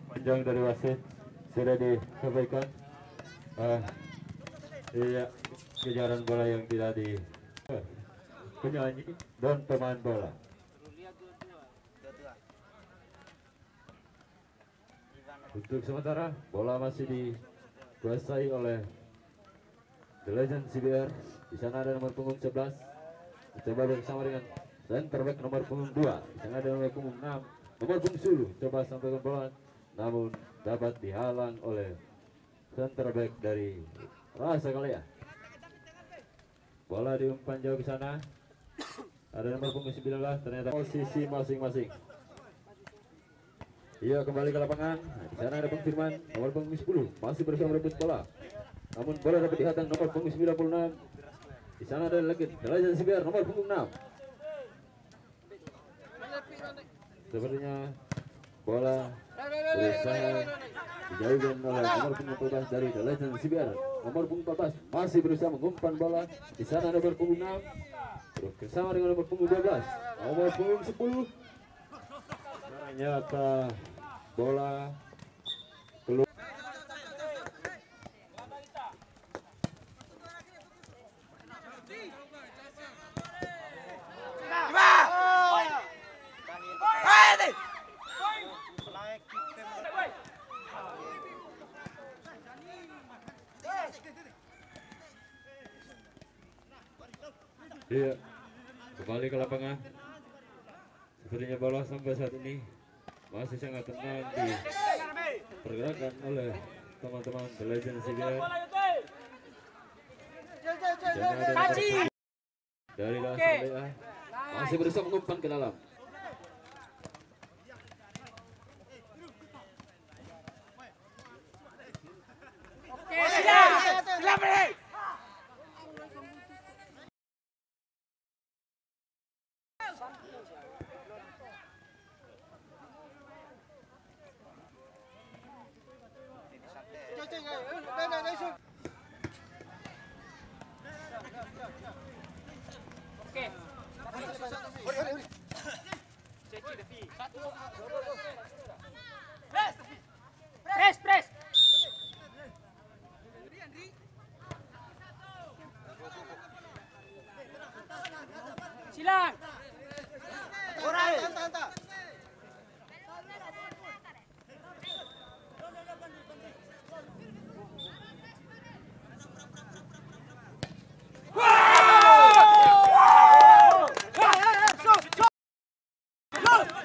Panjang dari wasit sudah disampaikan. Iya, kejaran bola yang tidak di penyanyi dan pemain bola. Untuk sementara bola masih dikuasai oleh The Legend CBR. Di sana ada nomor punggung 11. Coba bersama dengan center back nomor punggung 2. Di sana ada nomor punggung 6. Nomor punggung 10. Coba sampaikan bola, namun dapat dihalang oleh center back dari Rasa Kalea. Bola diumpan jauh ke sana. Ada nomor punggung 19. Ternyata posisi masing-masing. Iya, kembali ke lapangan. Di sana ada Bang Firman, nomor punggung 10, masih berusaha merebut bola. Namun bola dapat dihadang nomor punggung 96. Di sana ada lagi The Legend CBR nomor punggung 6. Sepertinya bola berusaha dijauhkan oleh nomor punggung 14 dari The Legend CBR. Nomor punggung 14 masih berusaha mengumpan bola. Di sana ada nomor punggung 6 bersama dengan nomor punggung 12. Nomor punggung 10. Ternyata bola keluar. Iya, kembali ke lapangan. Sepertinya bola sampai saat ini masih sangat tenang dipergerakan oleh teman-teman The Legend CBR. Dari Rasa masih berusaha mengumpan ke dalam. Press. Silang.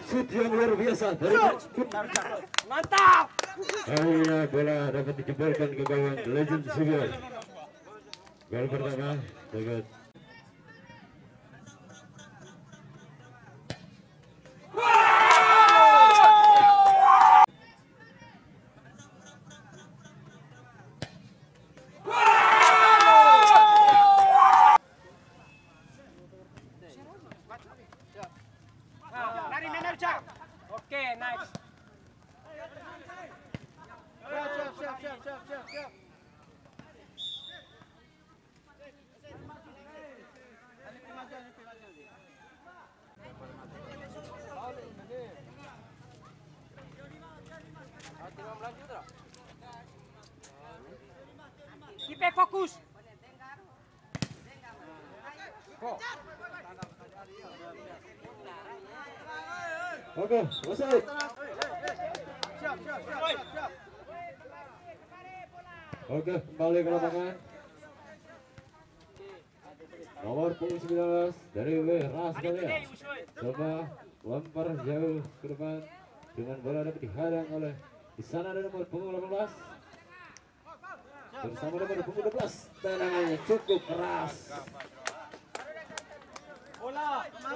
Shoot yang luar biasa dari Mantap. akhirnya bola dapat dijebolkan ke gawang The Legend CBR. Gol pertama dekat. Lari mana Cak? Oke, nice. Siap. Keep fokus. Oke, selesai. Siap. Oke, kembali ke lapangan. Nomor punggung 19 dari Ras Kalea. Coba lempar jauh ke depan dengan bola dapat dihadang oleh di sana ada nomor punggung 18. bersama nomor punggung 12. Tendangannya cukup keras.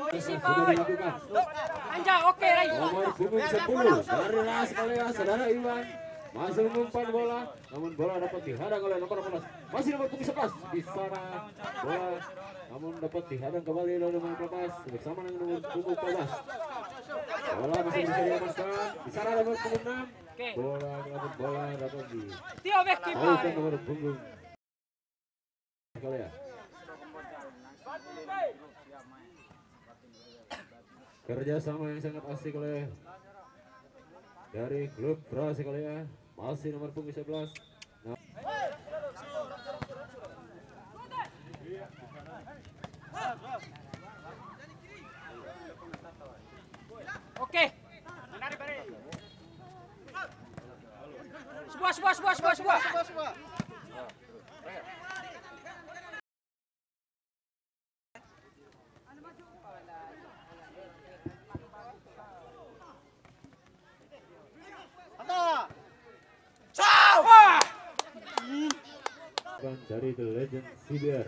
Sudah dilakukan. Anja, oke, Rai. Nomor punggung 10 dari Ras Kalea, saudara Iwan masih mengumpan bola, namun bola dapat dihadang oleh nomor 14. Masih nomor punggung 11 di sana bola, namun dapat dihadang kembali oleh nomor 14 bersama dengan nomor punggung 14. Bola masih bisa diamankan di sana nomor punggung 6. Bola dapat di Tio back tahukan nomor punggung Kalea. Kerjasama yang sangat asik oleh dari klub Prasekolea, masih nomor punggung 11. Oke. Sebuah. Wah. Dari The Legend CBR.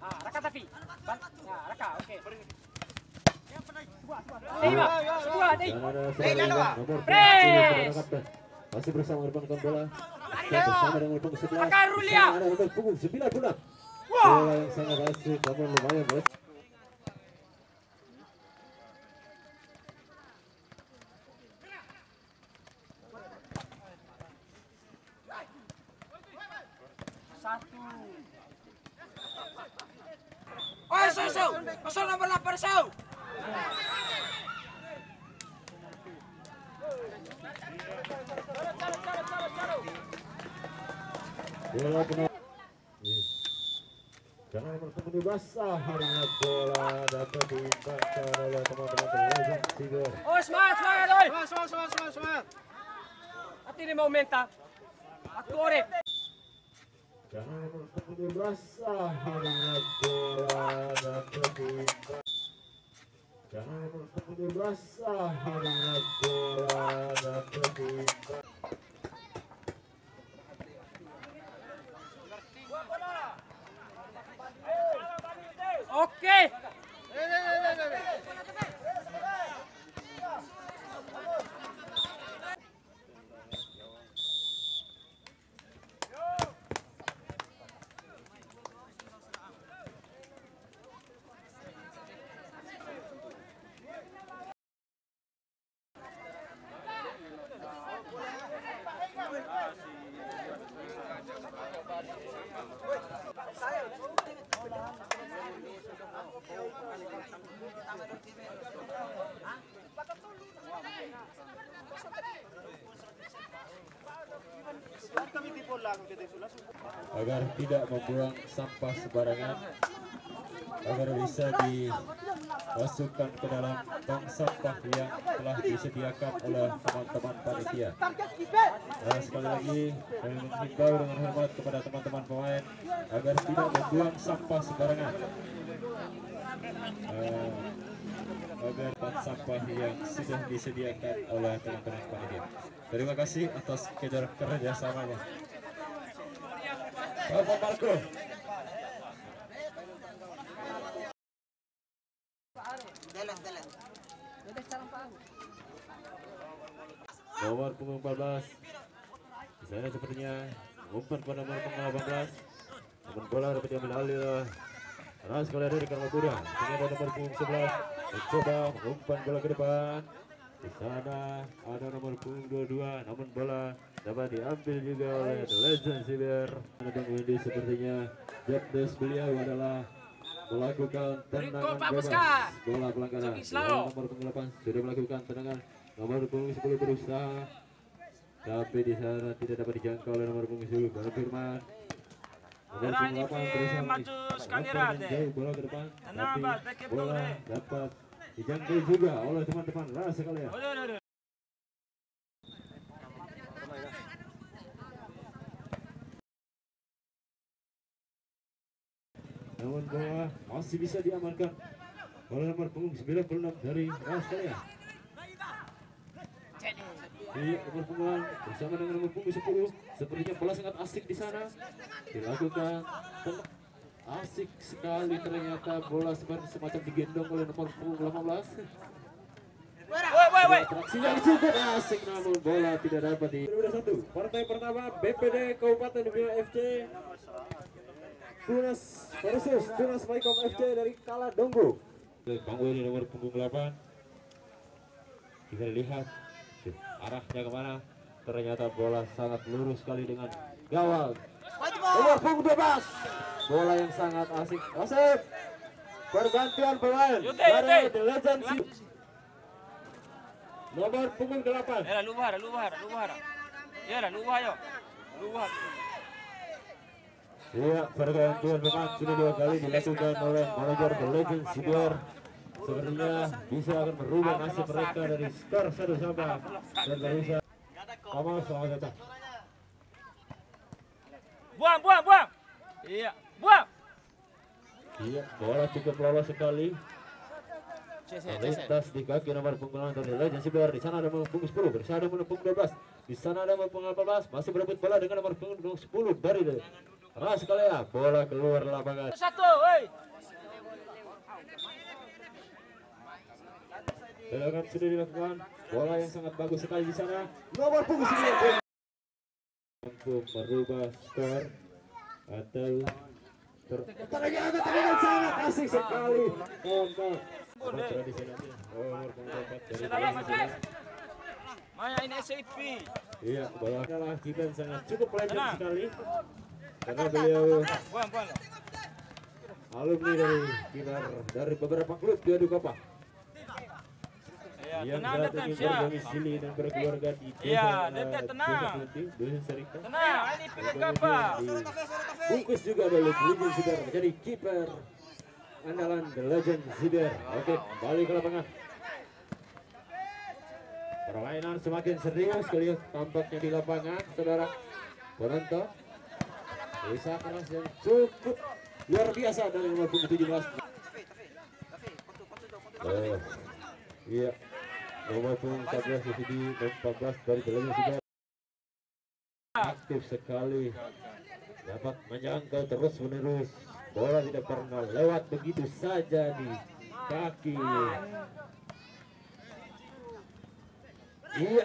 Raka tapi. Ya, Raka, oke. Sebuah, deh. Nomor 10 kapten. Masih bersama rekan bola. Bersama dengan punggung 11. Raka Rulia. Ada nomor punggung 9 pula. Wah. Bola yang sangat asik, namun lumayan bos. Satu. Oh, Sau. Pasal nomor 8, Sau. Bola kena. Jangan nomor punggung 12 hanya bola dapat diimbangkan oleh teman-teman The Legend CBR. Oh, semangat, oi. Semangat. Hati ni mau menta. Aku ore. Jangan nomor punggung 12 hanya bola dapat diimbangkan. Jangan nomor punggung 12 hanya bola dapat diimbangkan. Oke. Agar tidak membuang sampah sembarangan, agar bisa dimasukkan ke dalam tong sampah yang telah disediakan oleh teman-teman panitia. Nah, sekali lagi kami menghimbau dengan hormat kepada teman-teman pemain agar tidak membuang sampah sembarangan, agar tong sampah yang sudah disediakan oleh teman-teman panitia. Terima kasih atas kerjasamanya. Bapak Marco. Nomor punggung 14. Di sana sepertinya umpan pada nomor punggung 18. Namun bola dapat diambil alih oleh Ras Kalea dari Karmakuda. Ini ada nomor punggung 11. Mencoba umpan bola ke depan. Di sana ada nomor punggung 22. Namun bola dapat diambil juga oleh The Legend CBR. Bang Wendy sepertinya jobdesk beliau adalah melakukan tendangan bebas bola pelanggaran. Nomor punggung 8 sudah melakukan tendangan. Nomor punggung 10 berusaha, tapi di sana tidak dapat dijangkau oleh nomor punggung 10 Firman. Nomor punggung 8 berusaha jauh bola ke depan, tapi bola dapat dijangkau juga oleh teman-teman Ras Kalea. namun bola masih bisa diamankan oleh nomor punggung 96 dari Australia. Iya, nomor punggung bersama dengan nomor punggung 10. Sepertinya bola sangat asik di sana. Dilakukan asik sekali, ternyata bola semacam digendong oleh nomor punggung 18. Atraksinya cukup asik, namun bola tidak dapat di. Sudah satu. Partai pertama BPD Kabupaten Bima FC Tunas versus Tunas Maikom FC dari Kaladonggo. Bang Willy nomor punggung 8. Kita lihat arahnya kemana. Ternyata bola sangat lurus sekali dengan gawang nomor punggung 12. Bola yang sangat asik. Asik. Pergantian pemain dari The Legends. Nomor punggung 8. Ya, lubar. Ya, lubar yo. Lubar. Iya, pergantian pemain sudah 2 kali dilakukan oleh manajer The Legends Sibior. Sepertinya bisa akan merubah nasib mereka dari skor 1-1 dan bisa. Kamal, selamat datang. Buang. Iya, buang. Iya, bola cukup lolos sekali. Lintas di kaki nomor punggung dari Legends Sibior. Di sana ada nomor punggung 10 bersama dengan punggung 12. Di sana ada nomor punggung 18 masih berebut bola dengan nomor punggung 10 dari Australia. Bola keluar lapangan. Satu, woi. Gerakan sudah dilakukan. Bola yang sangat bagus sekali di sana. Nomor punggung 9 untuk merubah skor atau ternyata sangat asik sekali. Kawan-kawan. Maya ini SAP. Iya, bola kalah kita sangat cukup legend sekali. Karena beliau Buang. alumni dari kiper dari beberapa klub di adu Kopa. Ya, Yang tenang, saat Detem, ini siap. berdomisili dan berkeluarga di Iya, desa Detem, tenang. Desa Serika. Tenang, ini pilih apa? Bungkus juga oleh Legend Siber menjadi kiper andalan The Legend Siber. Oke, kembali ke lapangan. Permainan semakin serius kali tampaknya di lapangan, saudara penonton. Usaha keras yang cukup luar biasa dari nomor punggung 17. Iya, nomor punggung 14 di sini, 14 dari The Legend Siber. Aktif sekali, dapat menjangkau terus menerus. Bola tidak pernah lewat begitu saja di kaki. Iya,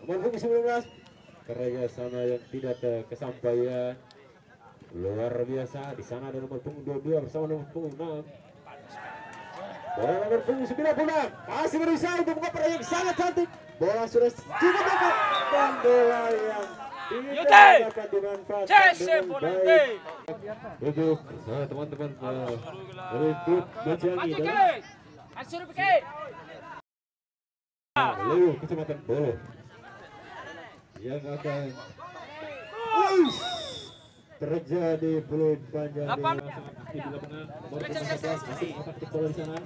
nomor punggung 19 kerja sana yang tidak ada kesampaian luar biasa. Di sana ada nomor punggung 22 bersama nomor punggung 6. Bola nomor punggung 96 masih berusaha untuk mengoper yang sangat cantik. Bola sudah cukup dekat dan bola yang tidak dapat dimanfaatkan dengan baik. Untuk teman-teman dari klub Bajangi dan Leo Kecamatan Bolo yang akan terjadi peluit panjang di lapangan. Nomor punggung 11 masih aktif bola di sana.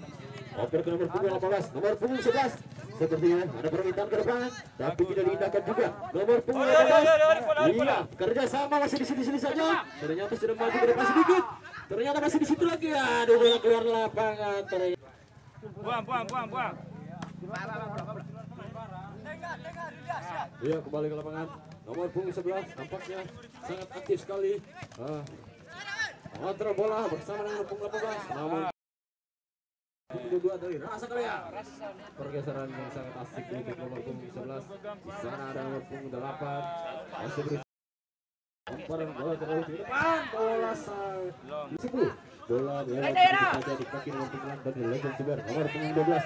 Oper ke nomor punggung 18, nomor punggung 11. Sepertinya ada permintaan ke depan, tapi tidak diindahkan juga. Nomor punggung 18. Iya, kerjasama masih di sini saja. Ternyata sudah maju ke depan sedikit. Ternyata masih di situ lagi. Aduh, bola keluar lapangan. Buang. Iya, kembali ke lapangan. Nomor punggung 11 tampaknya sangat aktif sekali. Kontrol bola bersama dengan punggung 18. Namun punggung 2 dari Rasa Karya. Pergeseran yang sangat asik untuk nomor punggung 11. Di sana ada nomor punggung 8. Masih berusaha. Lemparan bola terlalu ke depan. Bola di 10. Bola saja di kaki nomor punggung 6 dari Legend Siber. Nomor punggung 12.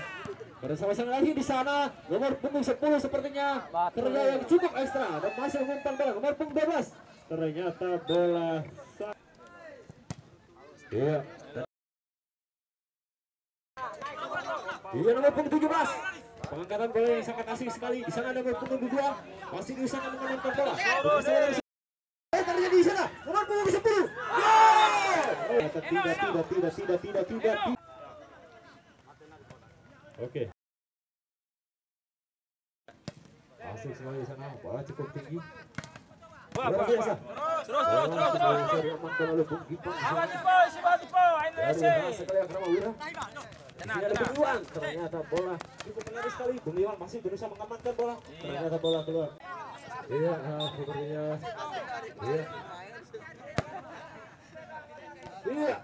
Bersama-sama lagi di sana nomor punggung 10 sepertinya kerja yang cukup ekstra dan masih mengumpan bola nomor punggung 12. Ternyata bola iya. Iya, nomor punggung 17. Pengangkatan bola yang sangat asing sekali. Di sana ada nomor punggung 2 masih diusahakan mengamankan bola. Terjadi di sana nomor punggung 10. Tidak. Oke. Asik sekali di sana, bola cukup tinggi. luar biasa. Terus. Diamankan oleh Bung Gipang. Siapa tipe? Ayo Dari Rese. sekali yang Ramawira. Tenang. Ada Bung Iwan, ternyata bola cukup menarik sekali. Bung Iwan masih berusaha mengamankan bola. Ternyata bola keluar. Iya, sepertinya. Iya. Iya.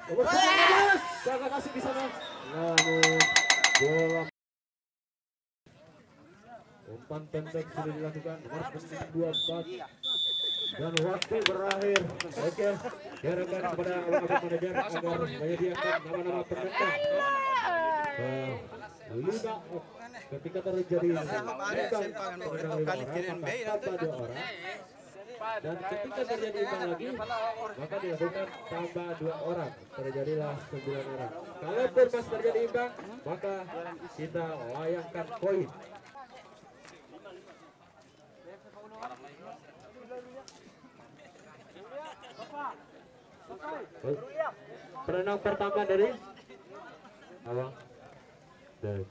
Nomor 12, Saka kasih di sana. Namun bola umpan pendek sudah dilakukan. Nomor 24 dan waktu berakhir. Oke, diharapkan kepada Bapak Manajer agar menyediakan nama-nama penentang. 5 ketika terjadi tambah 2 orang. Dan ketika terjadi imbang lagi, maka dilakukan tambah 2 orang. Terjadilah 9 orang. Kalaupun pas terjadi imbang, maka kita layangkan poin. Perenang pertama dari Awang. Dari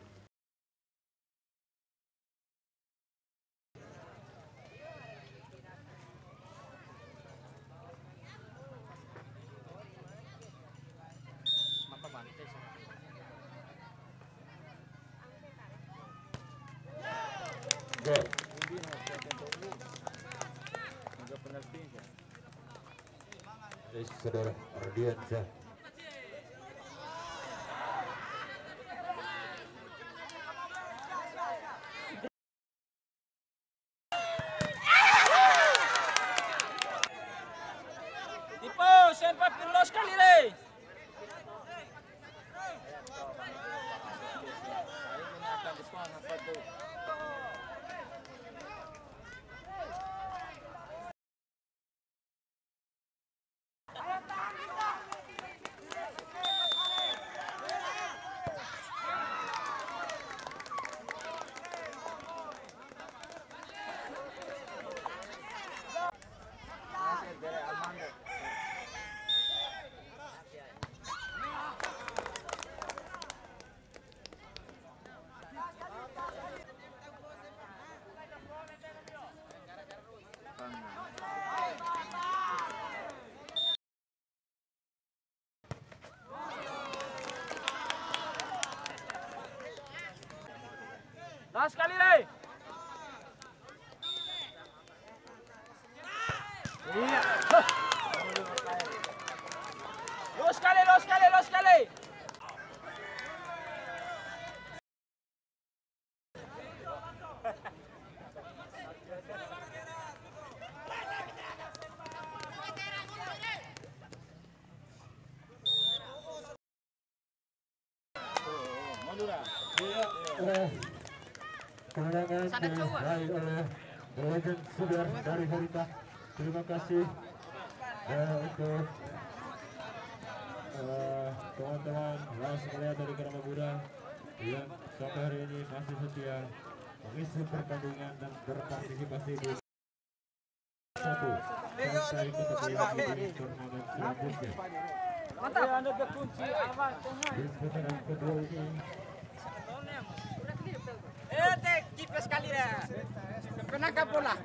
gol. Saudara Ardiansyah. Tipe, siapa pirlo sekali deh. Nah sekali deh. Iya. Lo sekali. Kemenangan diraih oleh The Legend Sibiar dari Herita. Terima kasih untuk teman-teman langsung melihat dari Karamagura yang sampai hari ini masih setia mengisi pertandingan dan berpartisipasi di satu sampai kita melihat di turnamen selanjutnya. Mantap. Anda berkunci aman. Di putaran kedua ini Tek, kipas sekali dah. Penangkap bola.